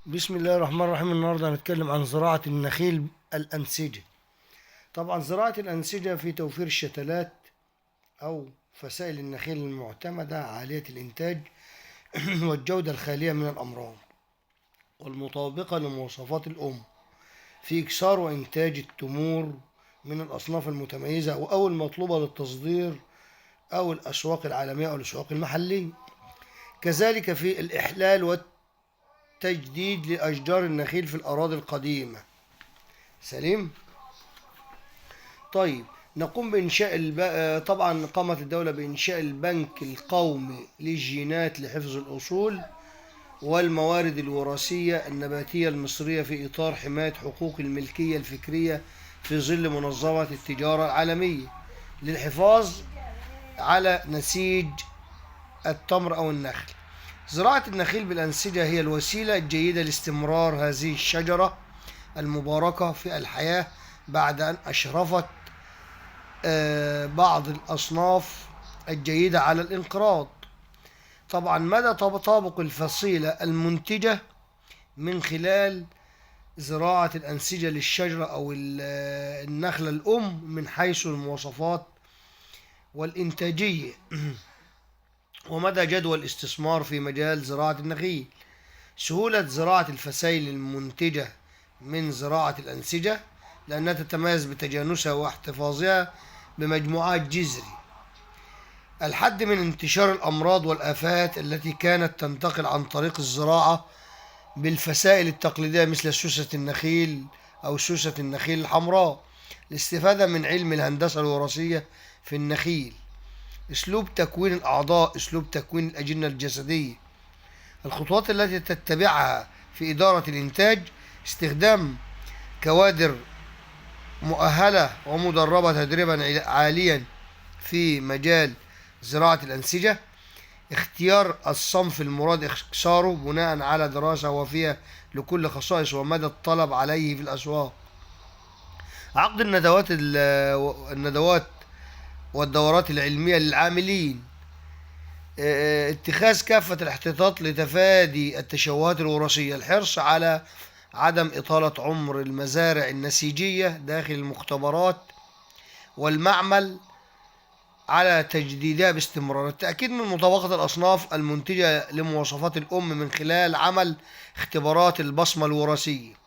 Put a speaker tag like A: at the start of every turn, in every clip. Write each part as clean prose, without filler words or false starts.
A: بسم الله الرحمن الرحيم. النهارده هنتكلم عن زراعة النخيل الأنسجة. طبعا زراعة الأنسجة في توفير الشتلات أو فسائل النخيل المعتمدة عالية الإنتاج والجودة الخالية من الأمراض والمطابقة لمواصفات الأم في إكثار وإنتاج التمور من الأصناف المتميزة أو المطلوبة للتصدير أو الأسواق العالمية أو الأسواق المحلية. كذلك في الإحلال والتجديد لأشجار النخيل في الأراضي القديمة. سليم. طيب، نقوم بإنشاء طبعا قامت الدولة بإنشاء البنك القومي للجينات لحفظ الأصول والموارد الوراثية النباتية المصرية في إطار حماية حقوق الملكية الفكرية في ظل منظمة التجارة العالمية للحفاظ على نسيج التمر أو النخل. زراعة النخيل بالأنسجة هي الوسيلة الجيدة لاستمرار هذه الشجرة المباركة في الحياة بعد أن أشرفت بعض الأصناف الجيدة على الانقراض. طبعا مدى تطابق الفصيلة المنتجة من خلال زراعة الأنسجة للشجرة أو النخلة الأم من حيث المواصفات والإنتاجية ومدى جدوى الاستثمار في مجال زراعة النخيل. سهولة زراعة الفسائل المنتجة من زراعة الأنسجة لأنها تتميز بتجانسها واحتفاظها بمجموعات جذري. الحد من انتشار الأمراض والآفات التي كانت تنتقل عن طريق الزراعة بالفسائل التقليدية مثل سوسة النخيل أو سوسة النخيل الحمراء. الاستفادة من علم الهندسة الوراثية في النخيل. أسلوب تكوين الأعضاء، أسلوب تكوين الأجنة الجسدية. الخطوات التي تتبعها في إدارة الإنتاج: استخدام كوادر مؤهلة ومدربة تدريبا عاليا في مجال زراعة الأنسجة. اختيار الصنف المراد اكساره بناء على دراسة وافية لكل خصائص ومدى الطلب عليه في الأسواق. عقد الندوات والدورات العلمية للعاملين. اتخاذ كافة الاحتياطات لتفادي التشوهات الوراثية. الحرص على عدم إطالة عمر المزارع النسيجية داخل المختبرات والمعمل على تجديدها باستمرار. التأكيد من مطابقة الأصناف المنتجة لمواصفات الأم من خلال عمل اختبارات البصمة الوراثية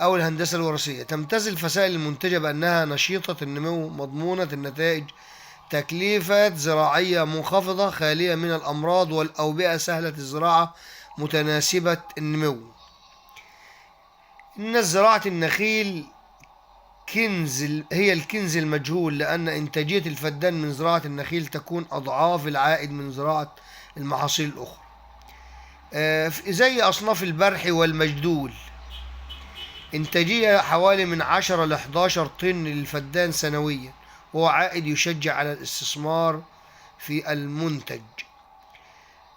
A: أو الهندسة الوراثية. تمتاز الفسائل المنتجة بأنها نشيطة النمو، مضمونة النتائج، تكلفة زراعية منخفضة، خالية من الأمراض والأوبئة، سهلة الزراعة، متناسبة النمو. إن زراعة النخيل هي الكنز المجهول، لأن إنتاجية الفدان من زراعة النخيل تكون أضعاف العائد من زراعة المحاصيل الأخرى. زي أصناف البرحي والمجدول، إنتاجية حوالي من 10 ل 11 طن للفدان سنويا، وهو عائد يشجع على الاستثمار في المنتج.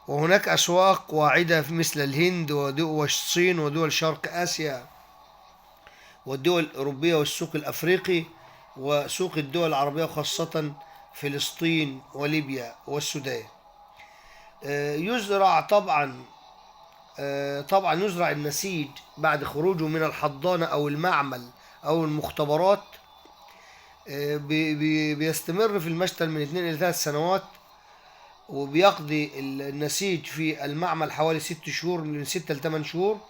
A: وهناك أسواق واعدة مثل الهند والصين ودول شرق آسيا والدول الأوروبية والسوق الأفريقي وسوق الدول العربية وخاصة فلسطين وليبيا والسودان. يزرع طبعا يزرع النسيج بعد خروجه من الحضانة أو المعمل أو المختبرات. بيستمر في المشتل من 2 إلى 3 سنوات، وبيقضي النسيج في المعمل حوالي 6 شهور، من 6 ل 8 شهور.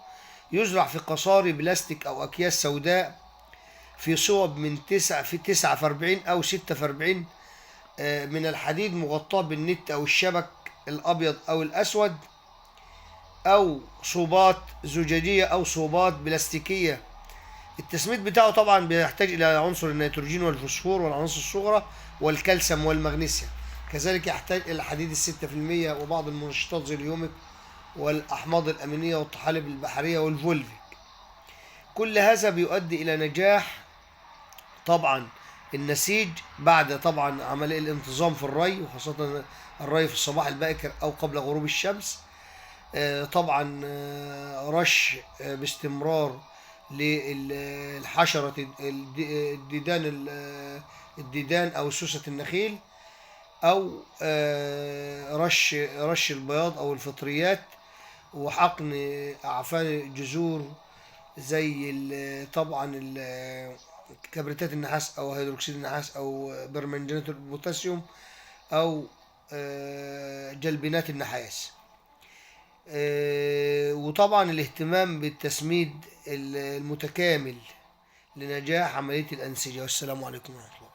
A: يزرع في قصاري بلاستيك أو أكياس سوداء في صوب من 9 في 40 أو 6 في 40 من الحديد، مغطاة بالنت أو الشبك الأبيض أو الأسود، أو صوبات زجاجية أو صوبات بلاستيكية. التسميد بتاعه طبعا بيحتاج إلى عنصر النيتروجين والفوسفور والعناصر الصغرى والكالسيوم والمغنيسيوم. كذلك يحتاج إلى حديد 6% وبعض المنشطات زي اليوميك والأحماض الأمينية والطحالب البحرية والفولفيك. كل هذا بيؤدي إلى نجاح طبعا النسيج بعد طبعا عملية الانتظام في الري، وخاصة الري في الصباح الباكر أو قبل غروب الشمس. طبعا رش باستمرار للحشرة الديدان أو سوسة النخيل، أو رش البياض أو الفطريات، وحقن أعفان الجذور زي طبعا كبريتات النحاس أو هيدروكسيد النحاس أو برمنجانات البوتاسيوم أو جلبينات النحاس. وطبعا الاهتمام بالتسميد المتكامل لنجاح عملية الأنسجة. والسلام عليكم ورحمة الله.